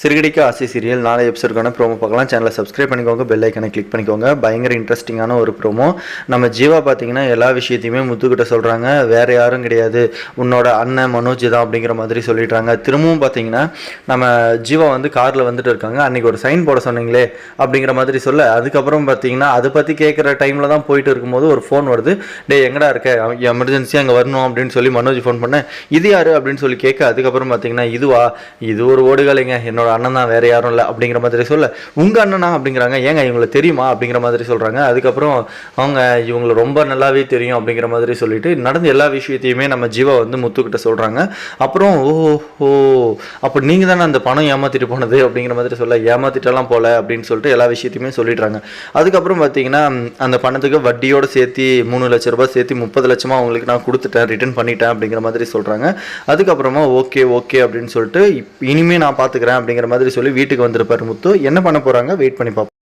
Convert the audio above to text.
சிறுகடிக்க ஆசை serial 4 எபிசோடுக்கான promo பார்க்கலாம். சேனலை சப்ஸ்கிரைப் பண்ணிக்கோங்க, பெல் ஐக்கனை கிளிக் பண்ணிக்கோங்க. பயங்கர இன்ட்ரெஸ்டிங்கான ஒரு ப்ரோமோ. நம்ம ஜீவா பார்த்தீங்கன்னா எல்லா விஷயத்தையுமே முத்துக்கிட்ட சொல்கிறாங்க. வேறு யாரும் கிடையாது, உன்னோட அண்ணன் மனோஜ் தான் அப்படிங்கிற மாதிரி சொல்லிடுறாங்க. திரும்பவும் பார்த்தீங்கன்னா நம்ம ஜீவா வந்து காரில் வந்துட்டு இருக்காங்க. அன்றைக்கி ஒரு சைன் போட சொன்னீங்களே அப்படிங்கிற மாதிரி சொல்ல, அதுக்கப்புறம் பார்த்தீங்கன்னா அதை பற்றி கேட்குற டைமில் தான் போயிட்டு இருக்கும்போது ஒரு ஃபோன் வருது. டே எங்கடா இருக்க, எமர்ஜென்சியாக அங்கே வரணும் அப்படின்னு சொல்லி மனோஜ் ஃபோன் பண்ணேன். இது யார் அப்படின்னு சொல்லி கேட்க, அதுக்கப்புறம் பார்த்தீங்கன்னா இது ஒரு ஓடுகாலைங்க, என்னோட அண்ணன் தான், வேற யாரும் இல்லை அப்படிங்கிற மாதிரி சொல்ல, உங்க அண்ணனா அப்படிங்கிறாங்க. ஏங்க இவங்களை தெரியுமா அப்படிங்கிற மாதிரி சொல்றாங்க. அதுக்கப்புறம் அவங்க இவங்களை ரொம்ப நல்லாவே தெரியும் அப்படிங்கிற மாதிரி சொல்லிட்டு நடந்த எல்லா விஷயத்தையுமே நம்ம ஜீவா வந்து முத்துக்கிட்ட சொல்றாங்க. அப்புறம் ஓஹோ அப்போ நீங்க தானே அந்த பணம் ஏமாத்திட்டு போனது அப்படிங்கிற மாதிரி சொல்ல, ஏமாத்திட்டெல்லாம் போல அப்படின்னு சொல்லிட்டு எல்லா விஷயத்தையுமே சொல்லிடுறாங்க. அதுக்கப்புறம் பார்த்தீங்கன்னா அந்த பணத்துக்கு வட்டியோடு சேர்த்து 3 லட்ச ரூபாய் சேர்த்து 30 லட்சமா அவங்களுக்கு நான் கொடுத்துட்டேன், ரிட்டர்ன் பண்ணிட்டேன் அப்படிங்கிற மாதிரி சொல்றாங்க. அதுக்கப்புறமா ஓகே அப்படின்னு சொல்லிட்டு இனிமே நான் பார்த்துக்கிறேன் அப்படிங்கிற மாதிரி சொல்லி வீட்டுக்கு வந்திருப்பாரு முத்து. என்ன பண்ண போறாங்க வெயிட் பண்ணி பார்ப்போம்.